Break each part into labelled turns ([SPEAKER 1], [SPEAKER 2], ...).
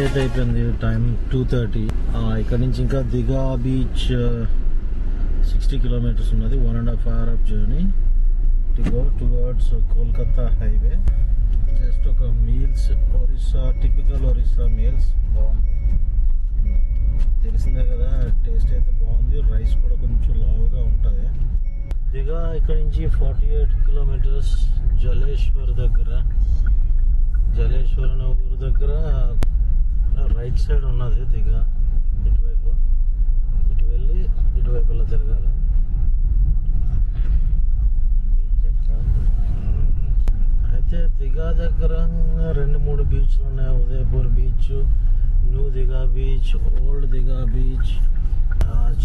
[SPEAKER 1] అయితే అయిపోయింది. టైం 2:30. ఇక్కడ నుంచి ఇంకా దిగా బీచ్ 60 కిలోమీటర్స్ ఉన్నది. 1.5 hour journey to go towards Kolkata highway. Just ఒక meals, Orissa, typical Orissa meals. బాగుంది, తెలిసిందే కదా. టేస్ట్ అయితే బాగుంది. రైస్ కూడా కొంచెం లావుగా ఉంటుంది. దిగా ఇక్కడ నుంచి 48 కిలోమీటర్స్ జలేశ్వర్ దగ్గర. జలేశ్వర్ అనే ఊరు దగ్గర రైట్ సైడ్ ఉన్నది దిగా. ఇటువైపు ఇటు వెళ్ళి ఇటువైపు ఇలా తిరగాలి. అయితే దిగా దగ్గర 2-3 బీచ్లు ఉన్నాయి. ఉదయపూర్ బీచ్, న్యూ దిగా బీచ్, ఓల్డ్ దిగా బీచ్,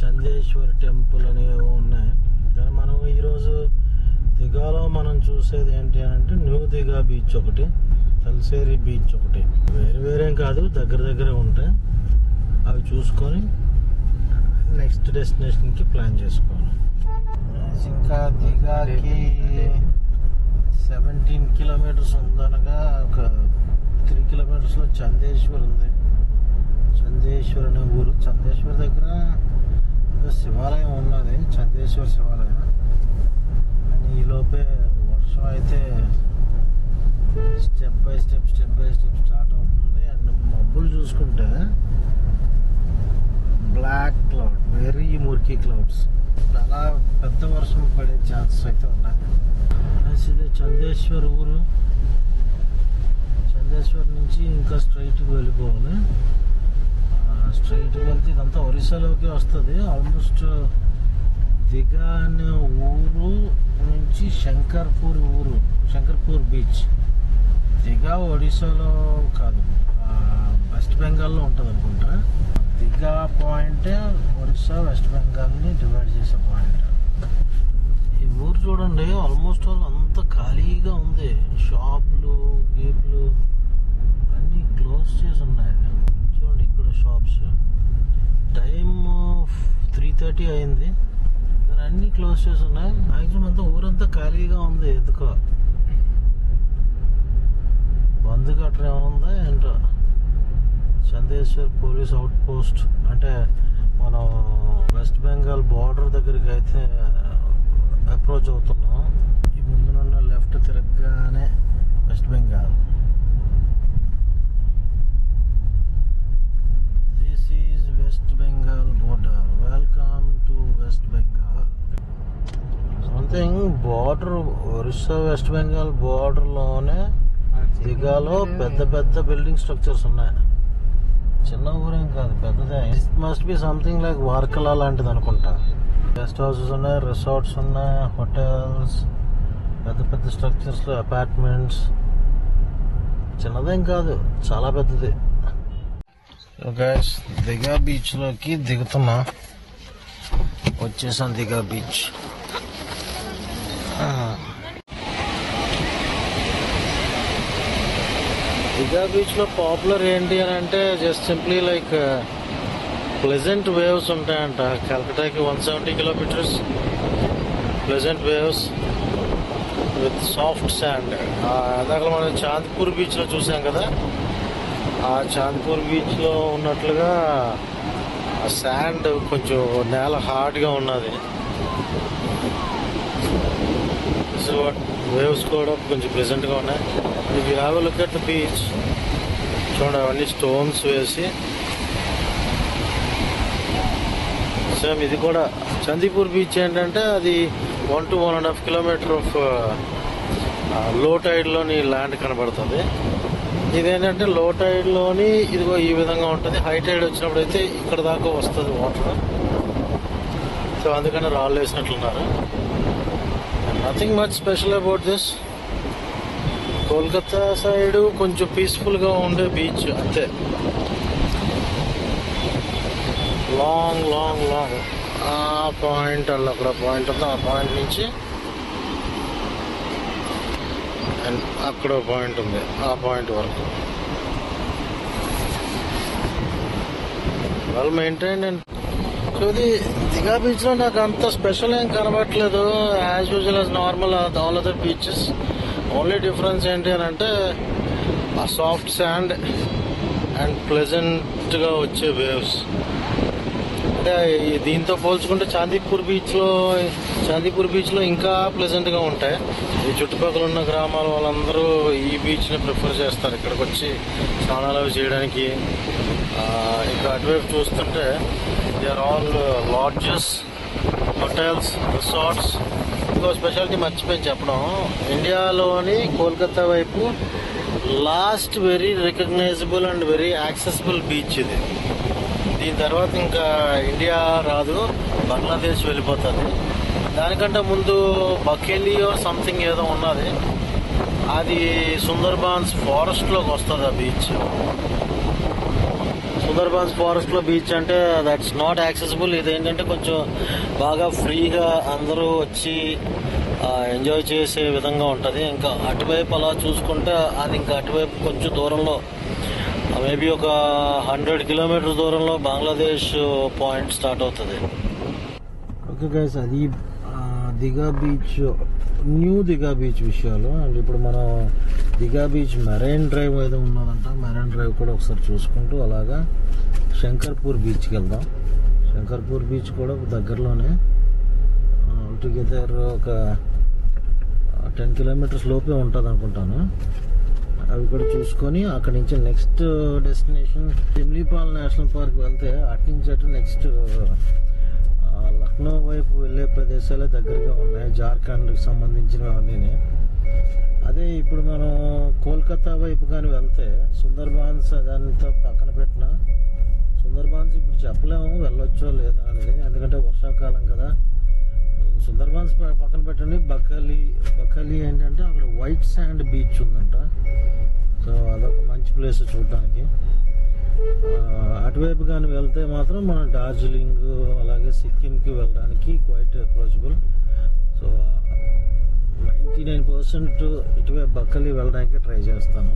[SPEAKER 1] చందేశ్వర్ టెంపుల్ అనేవి ఉన్నాయి. కానీ మనం ఈరోజు దిగాలో మనం చూసేది ఏంటి అని అంటే న్యూ దిగా బీచ్ ఒకటి, తలసేరి బీచ్ ఒకటి. వేరే వేరేం కాదు, దగ్గర దగ్గరే ఉంటాయి. అవి చూసుకొని నెక్స్ట్ డెస్టినేషన్కి ప్లాన్ చేసుకోవాలి. ఇంకా దిగాకి 17 కిలోమీటర్స్ ఉందనగా ఒక 3 కిలోమీటర్స్లో చందేశ్వర్ ఉంది. చందేశ్వర్ అనే ఊరు. చందేశ్వర్ దగ్గర శివాలయం ఉన్నది, చందేశ్వర్ శివాలయం. అని ఈలోపే వర్షం అయితే స్టెప్ బై స్టెప్ స్టార్ట్ అవుతుంది. అండ్ మబ్బులు చూసుకుంటే బ్లాక్ క్లౌడ్, వెరీ మురికి క్లౌడ్స్. చాలా పెద్ద వర్షం పడే ఛాన్సెస్ అయితే ఉన్నాయి. ఇది చందేశ్వర్ ఊరు. చందేశ్వర్ నుంచి ఇంకా స్ట్రైట్కి వెళ్ళిపోవాలి. స్ట్రైట్కి వెళ్తే ఇదంతా ఒరిస్సాలోకి వస్తుంది. ఆల్మోస్ట్ దిగా అనే ఊరు నుంచి శంకర్పూర్ బీచ్. దిగా ఒడిశాలో కాదు, వెస్ట్ బెంగాల్లో ఉంటుంది అనుకుంటా. దిగా పాయింట్ ఒరిస్సా, వెస్ట్ బెంగాల్ని డివైడ్ చేసే పాయింట్. ఈ ఊరు చూడండి, ఆల్మోస్ట్ అంత ఖాళీగా ఉంది. షాపులు గీపులు అన్నీ క్లోజ్ చేసి ఉన్నాయి. చూడండి ఇక్కడ షాప్స్. టైం 3:30 అయింది, కానీ అన్నీ క్లోజ్ చేసి ఉన్నాయి. మ్యాక్సిమం అంతా ఊరంతా ఖాళీగా ఉంది. ఎందుకో బంద్ గట్రా ఏముందా ఏంటో. చందేశ్వర్ పోలీస్ అవుట్ పోస్ట్ అంటే మనం వెస్ట్ బెంగాల్ బార్డర్ దగ్గరికి అయితే అప్రోచ్ అవుతున్నాం. ఈ ముందునున్న లెఫ్ట్ తిరగగానే West Bengal. This is West Bengal border. Welcome to West Bengal. Something border, Orissa West Bengal బార్డర్లోనే దిగాలో పెద్ద పెద్ద బిల్డింగ్ స్ట్రక్చర్స్ ఉన్నాయి. చిన్న ఊరేం కాదు, పెద్దదే. It must be something like Varkala లాంటిది అనుకుంటా. గెస్ట్ హౌసెస్ ఉన్నాయి, రిసార్ట్స్ ఉన్నాయి, హోటల్స్, పెద్ద పెద్ద స్ట్రక్చర్స్లో అపార్ట్మెంట్స్. చిన్నదేం కాదు, చాలా పెద్దది. గైస్, దిగా బీచ్లోకి దిగుతున్నా. వచ్చేసాం దిగా బీచ్. దిగా బీచ్లో పాపులర్ ఏంటి అని అంటే just simply like pleasant waves ఉంటాయంట. కల్కటాకి 170 kilometres. Pleasant waves with soft sand. ఇందాక మనం చాంద్పూర్ బీచ్లో చూసాం కదా, ఆ చాంద్పూర్ బీచ్లో ఉన్నట్లుగా ఆ శాండ్ కొంచెం నేల హార్డ్గా ఉన్నది. సో వేవ్స్ కూడా కొంచెం ప్లెజెంట్గా ఉన్నాయి. If you have a look at the beach, చూడండి అవన్నీ స్టోన్స్ వేసి. సేమ్ ఇది కూడా చందీపూర్ బీచ్ ఏంటంటే అది 1 to 1.5 కిలోమీటర్ ఆఫ్ లో టైడ్లోని ల్యాండ్ కనబడుతుంది. ఇదేంటంటే లో టైడ్లోని ఇదిగో ఈ విధంగా ఉంటుంది. హై టైడ్ వచ్చినప్పుడు అయితే ఇక్కడ దాకా వస్తుంది వాటర్. సో అందుకని రాళ్ళు వేసినట్లున్నారు. Nothing much special about this. Kolkata side కొంచెం పీస్ఫుల్గా ఉండే బీచ్ అంతే. లాంగ్ లాంగ్ లాంగ్ ఆ పాయింట్ అలా అక్కడ పాయింట్ ఉంది. ఆ పాయింట్ నుంచి అండ్ అక్కడ పాయింట్ ఉంది, ఆ పాయింట్ వరకు వెల్ మెయింటైన్డ్. అండ్ సో ఇది దిగా బీచ్లో నాకు అంత స్పెషల్ ఏం కనబడట్లేదు. As usual as normal all other beaches. Only difference ఏంటి అని అంటే ఆ సాఫ్ట్ శాండ్ అండ్ ప్లెజెంట్గా వచ్చే వేవ్స్. అంటే దీంతో పోల్చుకుంటే చాందీపూర్ బీచ్లో ఇంకా ప్లెజెంట్గా ఉంటాయి. ఈ చుట్టుపక్కల ఉన్న గ్రామాల వాళ్ళందరూ ఈ బీచ్ని ప్రిఫర్ చేస్తారు ఇక్కడికి వచ్చి స్నానాలు అవి చేయడానికి. ఇంకా అటువైపు చూస్తుంటే they are all lodges, hotels, resorts. ఇంకో స్పెషాలిటీ మర్చిపోయి చెప్పడం, ఇండియాలోని కోల్కతా వైపు last very recognisable and very accessible beach ఇది. దీని తర్వాత ఇంకా ఇండియా రాదు, బంగ్లాదేశ్ వెళ్ళిపోతుంది. దానికంటే ముందు బకేలియో సంథింగ్ ఏదో ఉన్నది, అది సుందర్బాన్స్ ఫారెస్ట్లోకి వస్తుంది ఆ బీచ్. సుందర్బాన్స్ ఫారెస్ట్లో బీచ్ అంటే దట్స్ నాట్ యాక్సెసిబుల్. ఇదేంటంటే కొంచెం బాగా ఫ్రీగా అందరూ వచ్చి ఎంజాయ్ చేసే విధంగా ఉంటుంది. ఇంకా అటువైపు అలా చూసుకుంటే అది ఇంకా అటువైపు కొంచెం దూరంలో, మేబీ ఒక 100 కిలోమీటర్స్ దూరంలో బంగ్లాదేశ్ పాయింట్ స్టార్ట్ అవుతుంది. ఓకే గైస్, అది Digha beach, new Digha beach విషయాలు. అండ్ ఇప్పుడు మనం దిఘా బీచ్ మెరైన్ డ్రైవ్ ఏదో ఉన్నదంట, మెరైన్ డ్రైవ్ కూడా ఒకసారి చూసుకుంటూ అలాగా శంకర్పూర్ బీచ్కి వెళ్దాం. శంకర్పూర్ బీచ్ కూడా దగ్గరలోనే, ఆల్టుగెదర్ ఒక 10 కిలోమీటర్స్ లోపే ఉంటుంది అనుకుంటాను. అవి కూడా చూసుకొని అక్కడి నుంచి next destination Simlipal national park వెళ్తే అటు నెక్స్ట్ లక్నో వైపు వెళ్ళే ప్రదేశాలే దగ్గరగా ఉన్నాయి, జార్ఖండ్కి సంబంధించినవి అన్నీ. అదే ఇప్పుడు మనం కోల్కతా వైపు కానీ వెళ్తే సుందర్బాన్స్ అదంతా పక్కన పెట్టిన, సుందర్బాన్స్ ఇప్పుడు చెప్పలేము వెళ్ళొచ్చో లేదా అనేది, ఎందుకంటే వర్షాకాలం కదా. సుందర్బాన్స్ పక్కన పెట్టండి, బకలి ఏంటంటే అక్కడ వైట్ శాండ్ బీచ్ ఉందంట. సో అదొక మంచి ప్లేస్ చూడడానికి. అటువైపు కానీ వెళ్తే మాత్రం మనం డార్జిలింగ్ అలాగే సిక్కింకి వెళ్ళడానికి క్వైట్ అప్రోచబుల్. సో 99% ఇటువైపు బక్కలి వెళ్ళడానికి ట్రై చేస్తాను.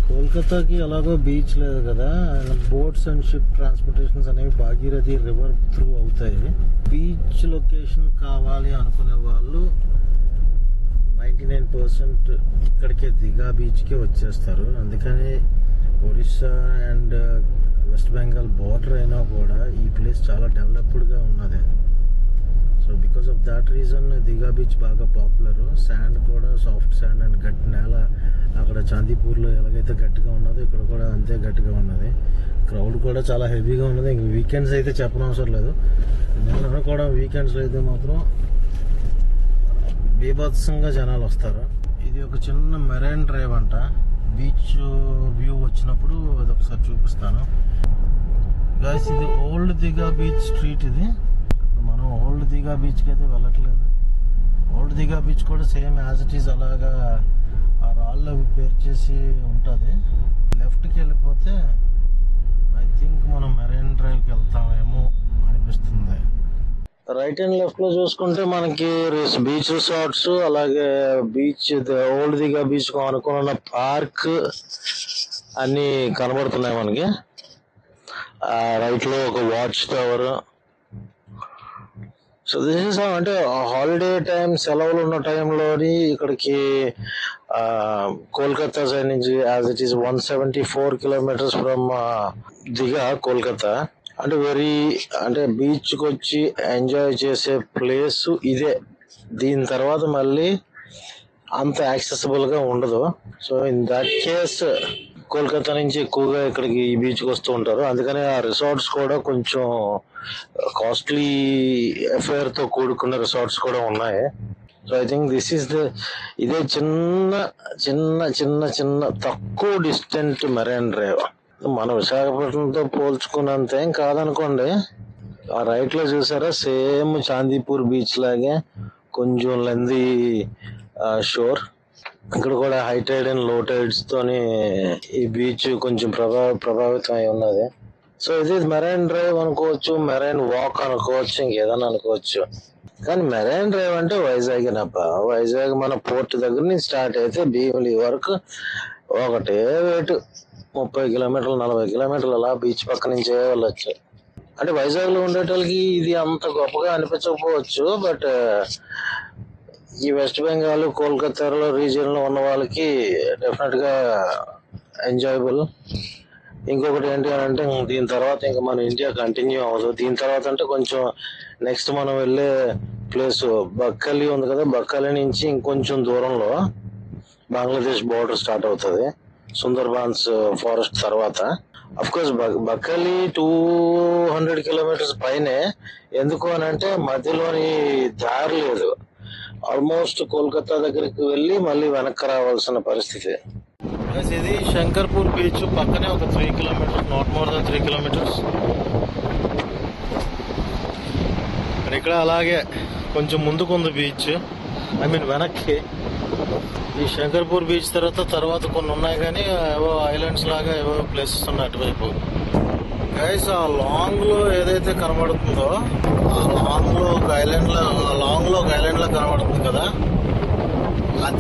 [SPEAKER 1] కోల్కతాకి ఎలాగో బీచ్ లేదు కదా, బోట్స్ అండ్ షిప్ ట్రాన్స్పోర్టేషన్స్ అనేవి భాగీరథి రివర్ త్రూ అవుతాయి. బీచ్ లొకేషన్ కావాలి అనుకునే వాళ్ళు 99% ఇక్కడికే దిఘా బీచ్కే వచ్చేస్తారు. అందుకని Orissa and west Bengal border అయినా కూడా ఈ ప్లేస్ చాలా డెవలప్డ్గా ఉన్నది. So because of that reason Digha beach బాగా పాపులర్. శాండ్ కూడా సాఫ్ట్ శాండ్ అండ్ గట్టి నేల. అక్కడ చాందీపూర్లో ఎలాగైతే గట్టిగా ఉన్నదో ఇక్కడ కూడా అంతే గట్టిగా ఉన్నది. క్రౌడ్ కూడా చాలా హెవీగా ఉన్నది. ఇంక వీకెండ్స్ అయితే చెప్పనవసరం లేదు. నేను కూడా వీకెండ్స్లో అయితే మాత్రం బీభత్సంగా జనాలు వస్తారు. ఇది ఒక చిన్న మెరైన్ డ్రైవ్ అంట. బీచ్ వ్యూ వచ్చినప్పుడు అదొకసారి చూపిస్తాను గైస్. ఇది ఓల్డ్ దిఘా బీచ్ స్ట్రీట్. ఇది ఇప్పుడు మనం ఓల్డ్ దిఘా బీచ్కి అయితే వెళ్ళట్లేదు. ఓల్డ్ దిఘా బీచ్ కూడా సేమ్ యాజ్ ఇట్ ఈజ్ అలాగా ఆ రాళ్ళు అవి పేర్చేసి ఉంటుంది. లెఫ్ట్కి వెళ్ళిపోతే ఐ థింక్ మనం మెరైన్ డ్రైవ్కి వెళ్తామేమో అనిపిస్తుంది. రైట్ అండ్ లెఫ్ట్ లో చూసుకుంటే మనకి బీచ్ రిసార్ట్స్, అలాగే బీచ్ ఓల్డ్ దిఘా బీచ్ అనుకున్న పార్క్ అన్ని కనబడుతున్నాయి మనకి. రైట్ లో ఒక watch tower. So this is అంటే హాలిడే టైం, సెలవులు ఉన్న టైంలోని ఇక్కడికి కోల్కతా సైడ్ నుంచి as it is 174 kilometres from Digha Kolkata. అంటే బీచ్కి వచ్చి ఎంజాయ్ చేసే ప్లేస్ ఇదే. దీని తర్వాత మళ్ళీ అంత యాక్సెసిబుల్గా ఉండదు. So in that case Kolkata నుంచి ఎక్కువగా ఇక్కడికి ఈ బీచ్కి వస్తూ ఉంటారు. అందుకని ఆ రిసార్ట్స్ కూడా కొంచెం కాస్ట్లీ అఫేర్తో కూడుకున్న రిసార్ట్స్ కూడా ఉన్నాయి. So I think this is ఇదే చిన్న చిన్న చిన్న చిన్న తక్కువ డిస్టెంట్ మెరైన్ డ్రైవ్. మన విశాఖపట్నంతో పోల్చుకున్నంత ఏం కాదనుకోండి. ఆ రైట్ లో చూసారా, సేమ్ చాందీపూర్ బీచ్ లాగే కొంచెం లెందీ షోర్. ఇక్కడ కూడా హై టైడ్ అండ్ లో టైడ్స్ తోని ఈ బీచ్ కొంచెం ప్రభావితం అయి ఉన్నది. సో ఇది మెరైన్ డ్రైవ్ అనుకోవచ్చు, మెరైన్ వాక్ అనుకోవచ్చు, ఇంకేదైనా అనుకోవచ్చు. కానీ మెరైన్ డ్రైవ్ అంటే వైజాగ్ నప్ప. వైజాగ్ మన పోర్ట్ దగ్గర నుంచి స్టార్ట్ అయితే భీమిలి వరకు ఒకటే వేటు 30 కిలోమీటర్లు 40 కిలోమీటర్లు అలా బీచ్ పక్క నుంచే వెళ్ళొచ్చు. అంటే వైజాగ్ లో ఉండేటోళ్ళకి ఇది అంత గొప్పగా అనిపించకపోవచ్చు, బట్ ఈ వెస్ట్ బెంగాల్ కోల్కతాలో రీజియన్ లో ఉన్న వాళ్ళకి డెఫినెట్ గా ఎంజాయబుల్. ఇంకొకటి ఏంటి అంటే దీని తర్వాత ఇంకా మన ఇండియా కంటిన్యూ అవ్వదు. దీని తర్వాత అంటే కొంచెం నెక్స్ట్ మనం వెళ్ళే ప్లేస్ బక్కలి ఉంది కదా, బక్కలి నుంచి ఇంకొంచెం దూరంలో బంగ్లాదేశ్ బోర్డర్ స్టార్ట్ అవుతుంది సుందర్బాన్స్ ఫారెస్ట్ తర్వాత. అఫ్ కోర్స్ బక్కలి 200 కిలోమీటర్స్ పైనే. ఎందుకు అని అంటే మధ్యలోని దారి లేదు. ఆల్మోస్ట్ కోల్కతా దగ్గరికి వెళ్ళి మళ్ళీ వెనక్కి రావాల్సిన పరిస్థితి. ఇది శంకర్పూర్ బీచ్ పక్కనే ఒక 3 kilometres, not more than 3 kilometres. ఇక్కడ అలాగే కొంచెం ముందుకు ఉంది బీచ్, ఐ మీన్ వెనక్కి. ఈ శంకర్పూర్ బీచ్ తర్వాత కొన్ని ఉన్నాయి, కానీ ఏవో ఐలాండ్స్ లాగా ఏవో ప్లేసెస్ ఉన్నాయి అటువైపు. గైస్ ఆ లాంగ్ లో ఏదైతే కనబడుతుందో, ఆ లాంగ్ లో ఒక ఐలాండ్ లా కనబడుతుంది కదా,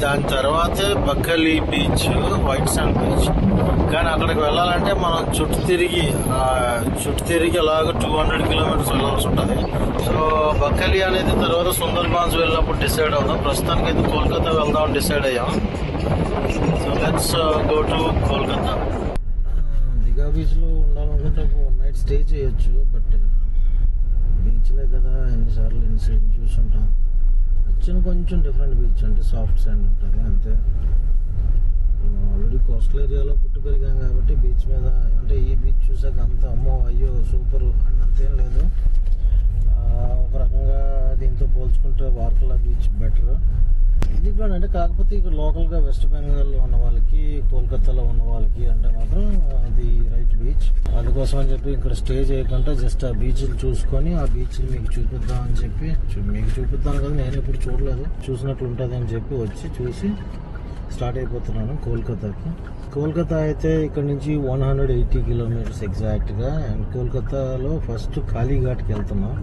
[SPEAKER 1] దాని తర్వాతే Bakkhali beach, white sand beach. కానీ అక్కడికి వెళ్ళాలంటే మనం చుట్టూ తిరిగి అలాగ 200 కిలోమీటర్స్ వెళ్ళాల్సి ఉంటుంది. సో బక్కలి అనేది తర్వాత సుందర్బాన్స్ వెళ్ళినప్పుడు డిసైడ్ అవుదాం. ప్రస్తుతానికి అయితే కోల్కతా వెళ్దామని డిసైడ్ అయ్యాం. So let's go to Kolkata. Digha beach లో ఉండాలనుకుంటే 1 నైట్ స్టే చేయొచ్చు, బట్ బీచ్లే కదా ఎన్నిసార్లు చూసుంటాం. కొంచెం డిఫరెంట్ బీచ్, అంటే సాఫ్ట్ శాండ్ ఉంటుంది అంతే. ఆల్రెడీ కోస్టల్ ఏరియాలో పుట్టి పెరిగాం కాబట్టి బీచ్ మీద, అంటే ఈ బీచ్ చూసాక అంత అమ్మో అయ్యో సూపర్ అన్నంతేం లేదు. ఒక రకంగా దీంతో పోల్చుకుంటే వార్కలా బీచ్ బెటర్. ఇది కూడా అంటే కాకపోతే ఇక్కడ లోకల్గా వెస్ట్ బెంగాల్లో ఉన్న వాళ్ళకి, కోల్కతాలో ఉన్న వాళ్ళకి అంటే మాత్రం అది రైట్ బీచ్. అందుకోసం అని చెప్పి ఇక్కడ స్టే చేయకుండా జస్ట్ ఆ బీచ్లు చూసుకొని ఆ బీచ్లు మీకు చూపిద్దామని చెప్పి, మీకు చూపిద్దాను కదా, నేను ఎప్పుడు చూడలేదు, చూసినట్లు ఉంటుంది అని చెప్పి వచ్చి చూసి స్టార్ట్ అయిపోతున్నాను కోల్కతాకి. కోల్కతా అయితే ఇక్కడ నుంచి 180 కిలోమీటర్స్ ఎగ్జాక్ట్గా. అండ్ కోల్కతాలో ఫస్ట్ కాళీఘాట్కి వెళ్తున్నాం.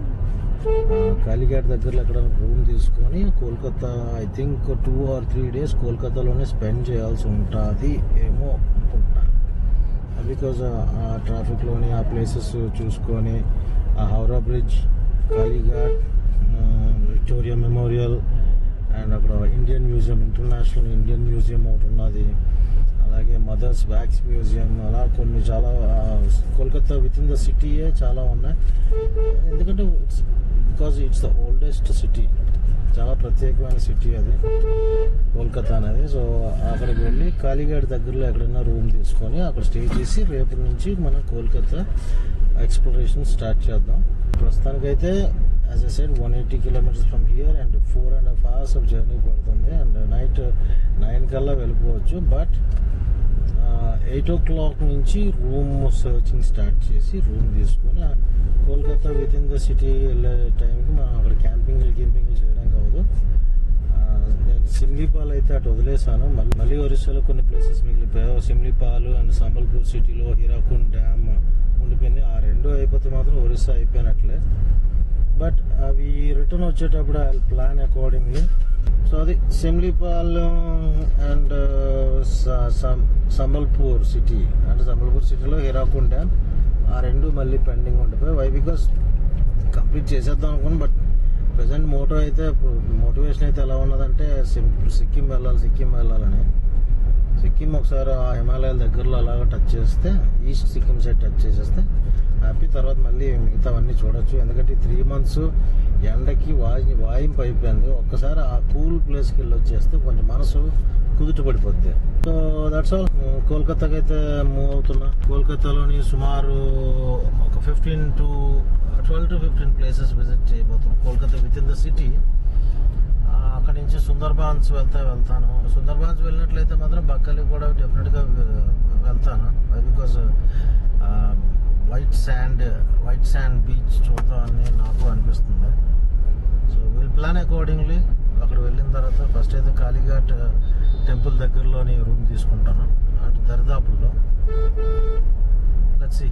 [SPEAKER 1] కాళీఘాట్ దగ్గరలో ఎక్కడ రూమ్ తీసుకొని Kolkata I think 2 or 3 days కోల్కతాలోనే స్పెండ్ చేయాల్సి ఉంటుంది ఏమో అనుకుంటున్నా. బికాజ్ ఆ ట్రాఫిక్లోని ఆ ప్లేసెస్ చూసుకొని ఆ Howrah bridge, Kalighat, Victoria memorial, and అక్కడ Indian museum, international Indian museum ఒకటి ఉన్నది, అలాగే మదర్స్ వ్యాక్స్ మ్యూజియం, అలా కొన్ని చాలా కోల్కతా విత్ ఇన్ ద సిటీయే చాలా ఉన్నాయి. ఎందుకంటే because it's the oldest city, చాలా ప్రత్యేకమైన సిటీ అది కోల్కతా అనేది. సో అక్కడికి వెళ్ళి కాళీఘాట్ దగ్గరలో ఎక్కడైనా రూమ్ తీసుకొని అక్కడ స్టే చేసి రేపు నుంచి మనం కోల్కతా ఎక్స్ప్లోరేషన్ స్టార్ట్ చేద్దాం. ప్రస్తుతానికైతే as I said 180 kilometres from here and 4.5 hours of journey పడుతుంది. అండ్ నైట్ 9 కల్లా వెళ్ళిపోవచ్చు. బట్ 8 o'clock నుంచి రూమ్ సర్చింగ్ స్టార్ట్ చేసి రూమ్ తీసుకొని Kolkata with in the city వెళ్ళే టైంకి మనం అక్కడ క్యాంపింగ్ చేయడానికి అవ్వదు. నేను సిమ్లీపాల్ అయితే అటు వదిలేసాను. మళ్ళీ ఒరిస్సాలో కొన్ని ప్లేసెస్ మిగిలిపోయాయి. సిమ్లీపాల్ అండ్ సంబల్పూర్ సిటీలో హీరాకుండ్ డ్యామ్ ఉండిపోయింది. ఆ 2 అయిపోతే మాత్రం ఒరిస్సా అయిపోయినట్లే. బట్ అవి రిటర్న్ వచ్చేటప్పుడు ఐ ప్లాన్ అకార్డింగ్లీ. సో అది సిమ్లీపాల్ అండ్ సంబల్పూర్ సిటీ, అంటే సంబల్పూర్ సిటీలో హీరాకుండ్ డ్యామ్, ఆ 2 మళ్ళీ పెండింగ్ ఉండిపోయి. వై బికాస్ కంప్లీట్ చేసేద్దాం అనుకున్నాను. బట్ ప్రజెంట్ మోటివేషన్ అయితే ఎలా ఉన్నదంటే సిక్కిం వెళ్ళాలని. సిక్కిం ఒకసారి ఆ హిమాలయాల దగ్గరలో అలాగా టచ్ చేస్తే, ఈస్ట్ సిక్కిం సైడ్ టచ్ చేసేస్తే హ్యాపీ. తర్వాత మళ్ళీ మిగతావన్నీ చూడొచ్చు. ఎందుకంటే 3 months ఎండకి వాయింపు అయిపోయింది. ఒక్కసారి ఆ కూల్ ప్లేస్కి వెళ్ళి వచ్చేస్తే కొంచెం మనసు కుదుట పడిపోద్ది. So that's all. కోల్కతాకి అయితే మూవ్ అవుతున్నా. కోల్కతాలోని సుమారు ఒక 12 to 15 ప్లేసెస్ విజిట్ చేయబోతున్నాం. Kolkata with in the city. అక్కడి నుంచి సుందర్బాన్స్ వెళ్తాను. సుందర్బాన్స్ వెళ్ళినట్లయితే మాత్రం బక్కలి కూడా డెఫినెట్గా వెళ్తాను. బికాజ్ వైట్ శాండ్ బీచ్ చూద్దామని నాకు అనిపిస్తుంది. So will plan accordingly. అక్కడ వెళ్ళిన తర్వాత ఫస్ట్ అయితే కాళీఘాట్ టెంపుల్ దగ్గరలోని రూమ్ తీసుకుంటాను, అటు దరిదాపుల్లో. Let's see.